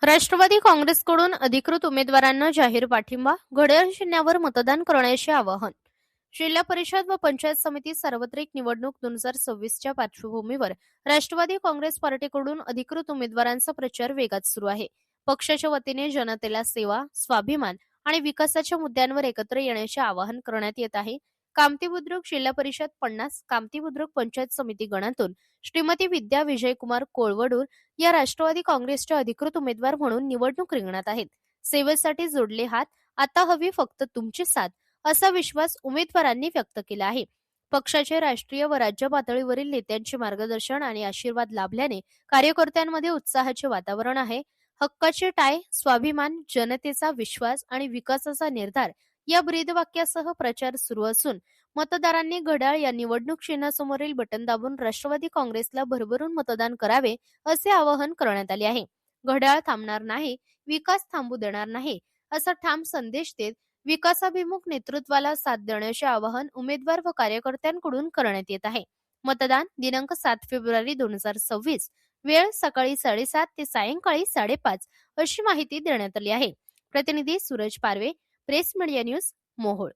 राष्ट्रवादी काँग्रेसकडून अधिकृत उमेदवारांना जाहीर पाठिंबा, घड्याळ चिन्हावर मतदान करण्याचे आवाहन. जिल्हा परिषद व पंचायत समिती सार्वत्रिक निवडणूक 2026च्या पार्श्वभूमीवर राष्ट्रवादी काँग्रेस पार्टीकडून अधिकृत उमेदवारांचा प्रचार वेगात सुरू आहे. पक्षाच्या वतीने जनतेला सेवा, स्वाभिमान आणि विकासाच्या मुद्द्यांवर एकत्र येण्याचे आवाहन करण्यात येत आहे. कामती बुद्रुक जिल्हा परिषद 50, कामती बुद्रुक पंचायत समिती गणातून श्रीमती विद्या विजयकुमार कोळवडूर या राष्ट्रवादी काँग्रेसच्या अधिकृत उमेदवार म्हणून निवडणूक रिंगणात आहेत. सेवेसाठी जोडले हात, आता हवी फक्त तुमची साथ, असा विश्वास उमेदवारांनी व्यक्त केला आहे. पक्षाचे राष्ट्रीय व राज्य पातळीवरील नेत्यांचे मार्गदर्शन आणि आशीर्वाद लाभल्याने कार्यकर्त्यांमध्ये उत्साहाचे वातावरण आहे. हक्काचे टाय, स्वाभिमान, जनतेचा विश्वास आणि विकासाचा निर्धार या ब्रीदवाक्यासह प्रचार सुरू असून मतदारांनी घड्याळ या निवडणूक चिन्हासमोरील बटन दाबून राष्ट्रवादी काँग्रेसला भरभरून मतदान करावे असे आवाहन करण्यात आले आहे. घड्याळ थांबणार नाही, विकास थांबू देणार नाही, असा ठाम संदेश देत विकासाभिमुख नेतृत्वाला साथ देण्याचे आवाहन उमेदवार व कार्यकर्त्यांकडून करण्यात येत आहे. मतदान दिनांक 7 फेब्रुवारी 2026, वेळ सकाळी 7:30 ते सायंकाळी 5:30 अशी माहिती देण्यात आली आहे. प्रतिनिधी सूरज पारवे, प्रेस मीडिया न्यूज, मोहोळ.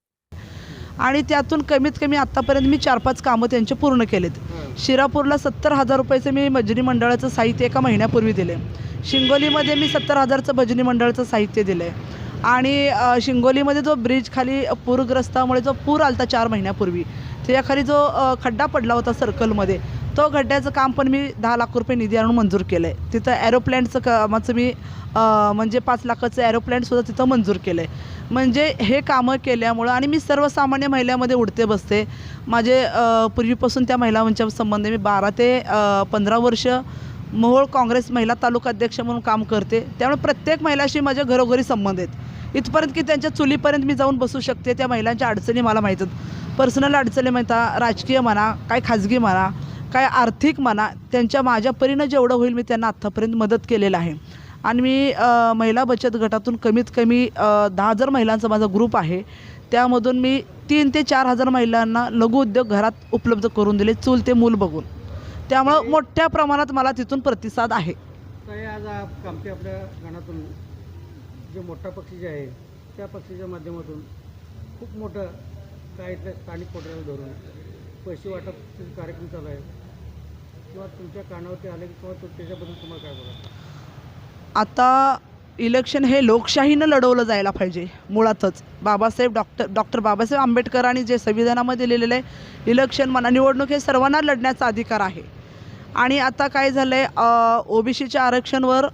आणि त्यातून कमीत कमी आत्तापर्यंत मी 4-5 कामं त्यांचे पूर्ण केलेत. शिरापूरला 70,000 रुपयाचं मी भजनी मंडळाचं साहित्य एका महिन्यापूर्वी दिले. शिंगोलीमध्ये मी 70,000चं भजनी मंडळाचं साहित्य दिलं आहे. आणि शिंगोलीमध्ये जो ब्रिज खाली पूरग्रस्तामुळे जो पूर आलता 4 महिन्यापूर्वी, त्याखाली जो खड्डा पडला होता सर्कलमध्ये, तो खड्ड्याचं काम पण मी 10 लाख रुपये निधी आणून मंजूर केलं आहे. तिथं ॲरोप्लॅनचं कामाचं मी म्हणजे 5 लाखाचं ॲरोप्लॅनसुद्धा तिथं मंजूर केलं आहे. म्हणजे हे कामं केल्यामुळं आणि मी सर्वसामान्य महिलामध्ये उठते बसते. माझे पूर्वीपासून त्या महिलांच्या संबंध मी 12 ते 15 वर्ष मोहोळ काँग्रेस महिला तालुका अध्यक्ष म्हणून काम करते. त्यामुळे प्रत्येक महिलाशी माझ्या घरोघरी संबंध आहेत. इथपर्यंत की त्यांच्या चुलीपर्यंत मी जाऊन बसू शकते. त्या महिलांच्या अडचणी मला माहीत आहेत. पर्सनल अडचणी म्हणता, राजकीय म्हणा, काय खाजगी म्हणा, काय आर्थिक म्हणा, त्यांच्या माझ्या परीनं जेवढं होईल मी त्यांना आत्तापर्यंत मदत केलेलं आहे. आणि मी महिला बचत गटातून कमीत कमी 10,000 महिलांचा माझा ग्रुप आहे. त्यामधून मी 3,000 ते 4,000 महिलांना लघुउद्योग घरात उपलब्ध करून दिले, चूल ते मूल बघून. त्यामुळं मोठ्या प्रमाणात मला तिथून प्रतिसाद आहे. काय आज कामती आपल्या गणातून जे मोठा पक्ष जे आहे त्या पक्षाच्या माध्यमातून खूप मोठं काय इथल्या स्थानिक पोटाला धरून पैसे वाटपचे कार्यक्रम चालू आहे किंवा तुमच्या कानावरती आले किंवा त्याच्याबद्दल तुम्हाला काय बोला? आता इलेक्शन हे लोकशाहीनं लढवलं जायला पाहिजे. मुळातच डॉक्टर बाबासाहेब आंबेडकरांनी जे संविधानामध्ये लिहिलेलं आहे, इलेक्शन म्हणा, निवडणूक हे सर्वांना लढण्याचा अधिकार आहे. आणि आता काय झालं आहे, ओबीसीच्या आरक्षणवर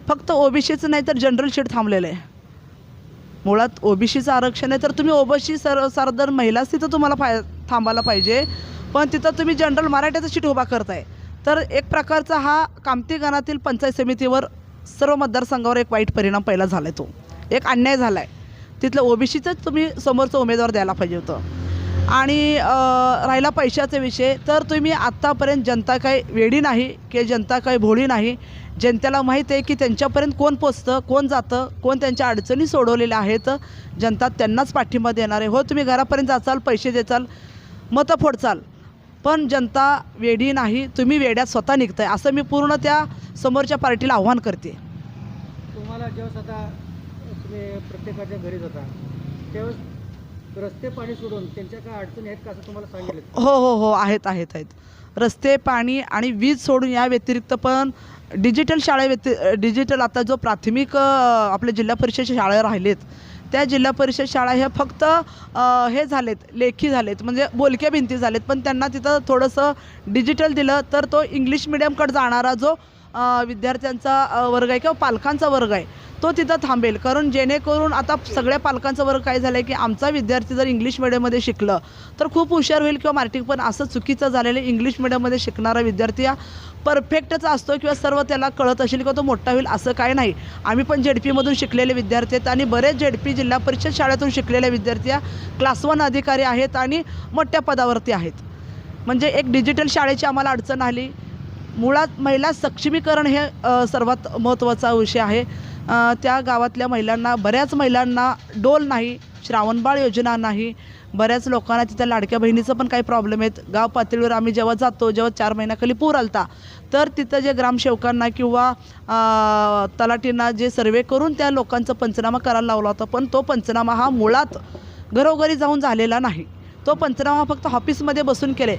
फक्त ओबीसीचं नाही तर जनरल सीट थांबलेलं आहे. मुळात ओबीसीचं आरक्षण आहे तर तुम्ही ओबीसी सरदार महिलाच तिथं तुम्हाला थांबायला पाहिजे. पण तिथं तुम्ही जनरल मराठ्याचं सीट उभा करताय. तर एक प्रकारचा हा कामती गणातील पंचायत समितीवर सर्व मतदारसंघावर एक वाईट परिणाम पहिला झाला आहे. तो एक अन्याय झाला आहे. तिथलं ओबीसीचंच तुम्ही समोरचं उमेदवार द्यायला पाहिजे होतं. आणि राहिला पैशाचा विषय, तर तुम्ही आत्तापर्यंत जनता काही वेडी नाही की जनता काही भोळी नाही. जनतेला माहीत आहे की त्यांच्यापर्यंत कोण पोचतं, कोण जातं, कोण त्यांच्या अडचणी सोडवलेल्या आहेत. जनता त्यांनाच पाठिंबा देणार आहे. हो, तुम्ही घरापर्यंत जाचाल, पैसे देचाल, मतं फोडचाल, पण जनता वेडी नाही. तुम्ही वेड्यात स्वतः निघताय असं मी पूर्ण त्या समोरच्या पार्टीला आव्हान करते. तुम्हाला जेव्हा आता तुम्ही प्रत्येकाच्या घरी जाता त्यावेळेस रस्ते पाणी सोडून त्यांच्या काय अडचणी आहेत का असं तुम्हाला सांगितलं? हो आहेत. रस्ते, पाणी आणि वीज सोडून या व्यतिरिक्त पण डिजिटल डिजिटल आता जो प्राथमिक आपल्या जिल्हा परिषदेच्या शाळा राहिलेत, त्या जिल्हा परिषद शाळा ह्या फक्त हे झालेत, लेखी झालेत, म्हणजे बोलक्या भिंती झालेत. पण त्यांना तिथं थोडंसं डिजिटल दिलं तर तो इंग्लिश मिडियमकडे जाणारा जो विद्यार्थ्यांचा वर्ग आहे किंवा पालकांचा वर्ग आहे तो तिथं थांबेल. कारण जेणेकरून आता सगळ्या पालकांचा वर्ग काय झालं आहे की आमचा विद्यार्थी जर इंग्लिश मिडियममध्ये शिकलं तर खूप हुशार होईल किंवा मार्किंग, पण असं चुकीचं झालेलं आहे. इंग्लिश मिडियममध्ये शिकणारा विद्यार्थी हा परफेक्टच असतो किंवा सर्व त्याला कळत असेल किंवा तो मोठा होईल असं काय नाही. आम्ही पण ZP मधून शिकलेले विद्यार्थी आहेत आणि बरेच ZP जिल्हा परिषद शाळेतून शिकलेल्या विद्यार्थी क्लास 1 अधिकारी आहेत आणि मोठ्या पदावरती आहेत. म्हणजे एक डिजिटल शाळेची आम्हाला अडचण आली. मुळात महिला सक्षमीकरण हे सर्वात महत्त्वाचा विषय आहे. त्या गावातल्या महिलांना, बऱ्याच महिलांना डोल नाही, श्रावणबाळ योजना नाही, बऱ्याच लोकांना तिथं लाडक्या बहिणीचं पण काही प्रॉब्लेम आहेत. गाव पातळीवर आम्ही जेव्हा जातो, जेव्हा 4 महिन्याखाली पूर आलता, तर तिथं जे ग्रामसेवकांना किंवा तलाठींना जे सर्वे करून त्या लोकांचा पंचनामा करायला लावला होता, पण तो पंचनामा हा मुळात घरोघरी जाऊन झालेला नाही. तो पंचनामा फक्त ऑफिसमध्ये बसून केले.